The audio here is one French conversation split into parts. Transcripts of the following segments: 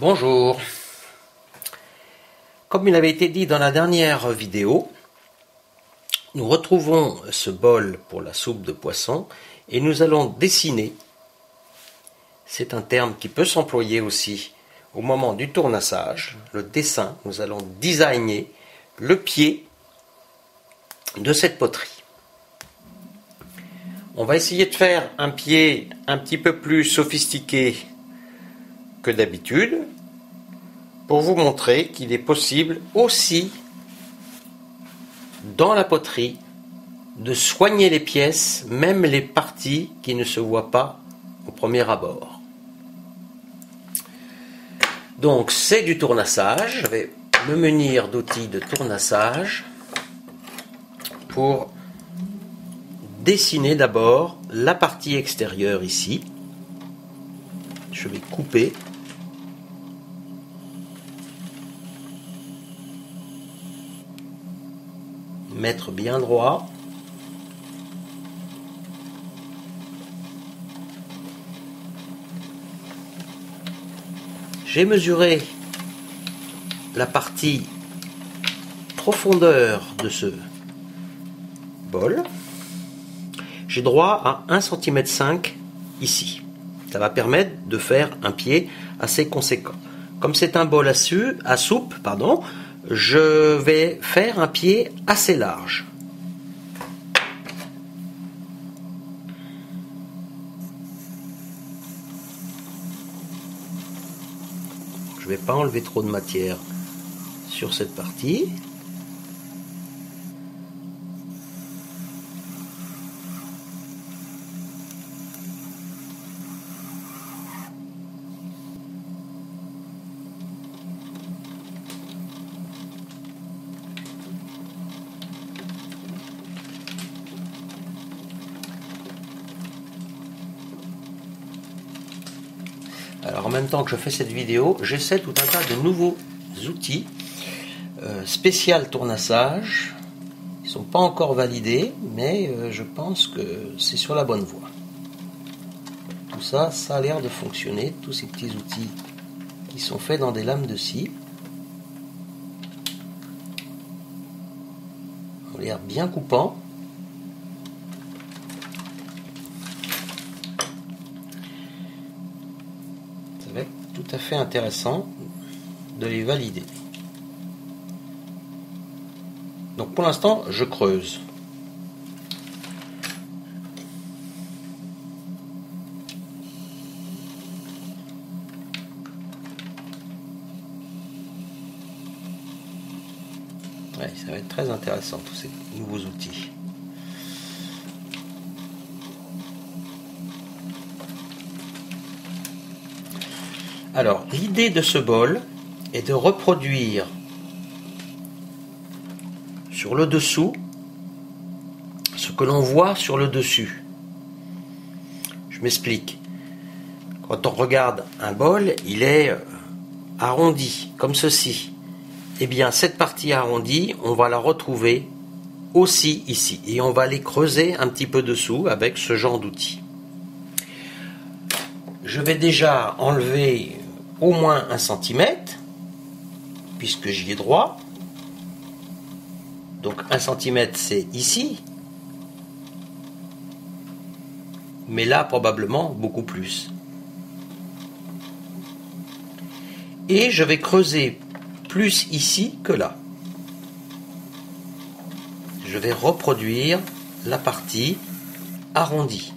Bonjour. Comme il avait été dit dans la dernière vidéo, nous retrouvons ce bol pour la soupe de poisson et nous allons dessiner, c'est un terme qui peut s'employer aussi au moment du tournassage, le dessin, nous allons designer le pied de cette poterie. On va essayer de faire un pied un petit peu plus sophistiqué que d'habitude pour vous montrer qu'il est possible aussi dans la poterie de soigner les pièces, même les parties qui ne se voient pas au premier abord. Donc c'est du tournassage, je vais me munir d'outils de tournassage pour dessiner d'abord la partie extérieure ici. Je vais couper. Mettre bien droit. J'ai mesuré la partie profondeur de ce bol. J'ai droit à 1,5 cm ici. Ça va permettre de faire un pied assez conséquent. Comme c'est un bol à soupe, je vais faire un pied assez large. Je ne vais pas enlever trop de matière sur cette partie. Alors en même temps que je fais cette vidéo, j'essaie tout un tas de nouveaux outils spécial tournassage. Ils ne sont pas encore validés, mais je pense que c'est sur la bonne voie. Tout ça, ça a l'air de fonctionner, tous ces petits outils qui sont faits dans des lames de scie. Ont l'air bien coupants. Ça va être tout à fait intéressant de les valider. Donc pour l'instant, je creuse. Ouais, ça va être très intéressant tous ces nouveaux outils. Alors, l'idée de ce bol est de reproduire sur le dessous ce que l'on voit sur le dessus. Je m'explique. Quand on regarde un bol, il est arrondi, comme ceci. Eh bien, cette partie arrondie, on va la retrouver aussi ici. Et on va aller creuser un petit peu dessous avec ce genre d'outil. Je vais déjà enlever au moins 1 cm, puisque j'y ai droit. Donc 1 cm c'est ici, mais là probablement beaucoup plus. Et je vais creuser plus ici que là. Je vais reproduire la partie arrondie.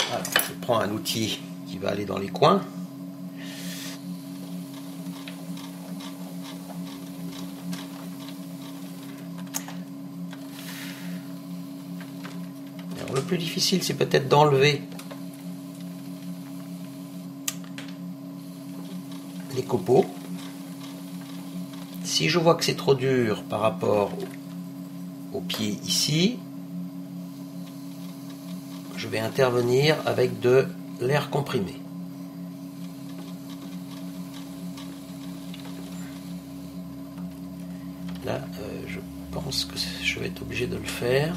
Alors, je prends un outil qui va aller dans les coins. Alors, le plus difficile, c'est peut-être d'enlever les copeaux. Si je vois que c'est trop dur par rapport au pied ici, je vais intervenir avec de l'air comprimé. Là, je pense que je vais être obligé de le faire.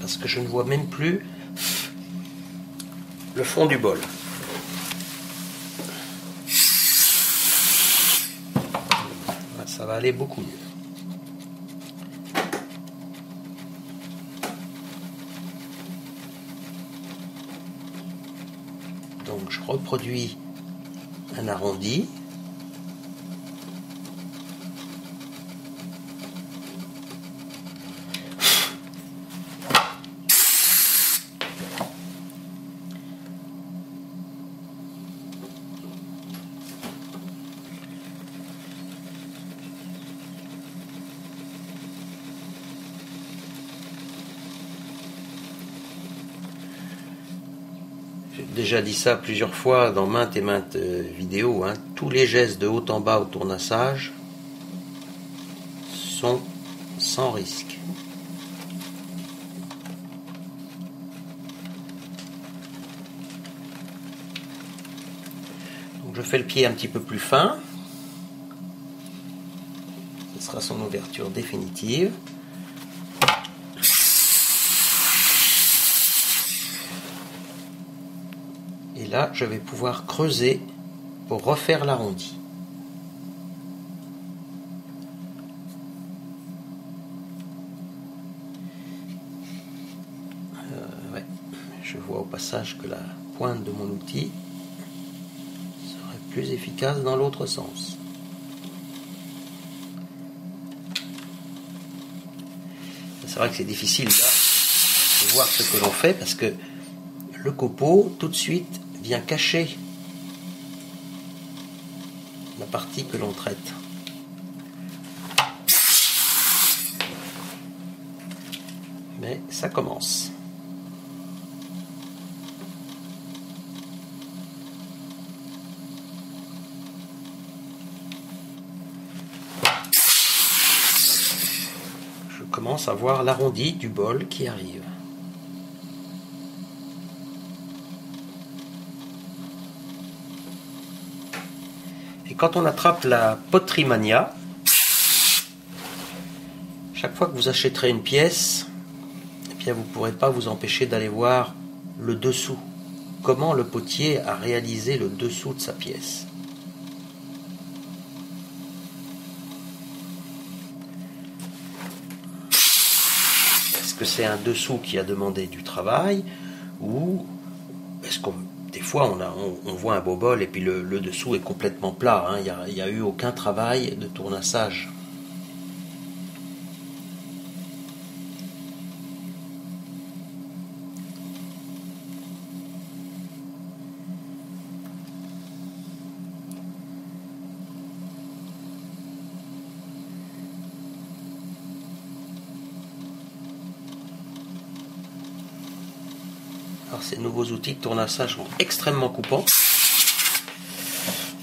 Parce que je ne vois même plus le fond du bol. Là, ça va aller beaucoup mieux. Donc je reproduis un arrondi. J'ai déjà dit ça plusieurs fois dans maintes et maintes vidéos, hein. Tous les gestes de haut en bas au tournassage sont sans risque. Donc je fais le pied un petit peu plus fin. Ce sera son ouverture définitive. Et là, je vais pouvoir creuser pour refaire l'arrondi. Ouais. Je vois au passage que la pointe de mon outil serait plus efficace dans l'autre sens. C'est vrai que c'est difficile là, de voir ce que l'on fait parce que le copeau, tout de suite, vient cacher la partie que l'on traite. Mais ça commence. Je commence à voir l'arrondi du bol qui arrive. Et quand on attrape la poterie mania, chaque fois que vous achèterez une pièce, eh bien vous ne pourrez pas vous empêcher d'aller voir le dessous. Comment le potier a réalisé le dessous de sa pièce. Est-ce que c'est un dessous qui a demandé du travail ou est-ce qu'on des fois on voit un beau bol et puis le dessous est complètement plat, hein. Il n'y a eu aucun travail de tournassage. Alors ces nouveaux outils de tournassage sont extrêmement coupants,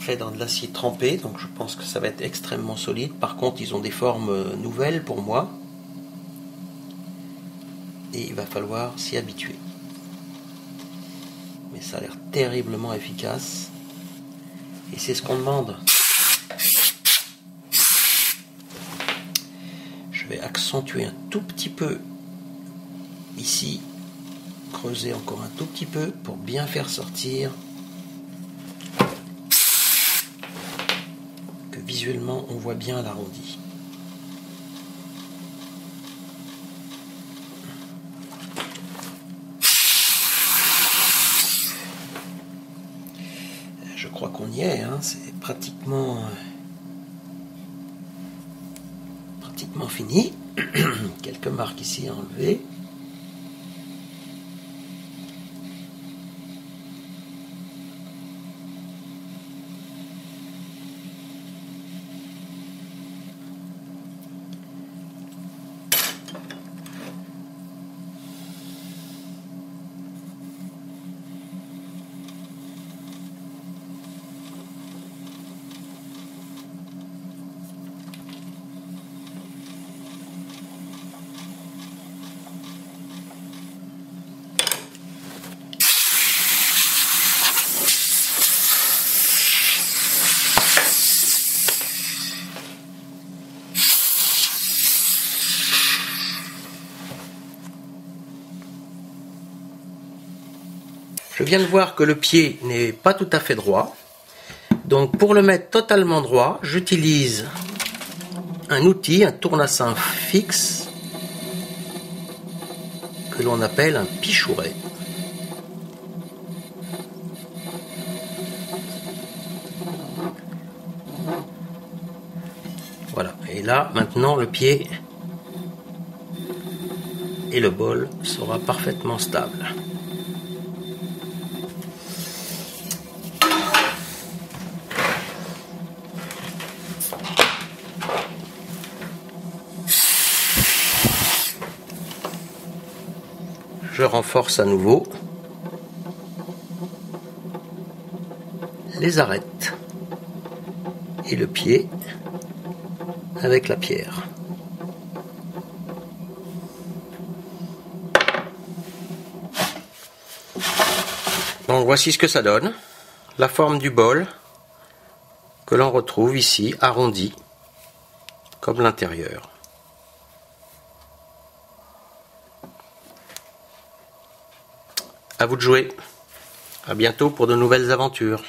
faits dans de l'acier trempé, donc je pense que ça va être extrêmement solide. Par contre, ils ont des formes nouvelles pour moi, et il va falloir s'y habituer. Mais ça a l'air terriblement efficace, et c'est ce qu'on demande. Je vais accentuer un tout petit peu ici, creuser encore un tout petit peu pour bien faire sortir, que visuellement on voit bien l'arrondi. Je crois qu'on y est, hein. C'est pratiquement fini. Quelques marques ici à enlever. Je viens de voir que le pied n'est pas tout à fait droit. Donc pour le mettre totalement droit, j'utilise un outil, un tournessin fixe, que l'on appelle un pichouret. Voilà, et là maintenant le pied et le bol sera parfaitement stable. Je renforce à nouveau les arêtes et le pied avec la pierre. Donc voici ce que ça donne. La forme du bol que l'on retrouve ici, arrondi, comme l'intérieur. À vous de jouer. À bientôt pour de nouvelles aventures.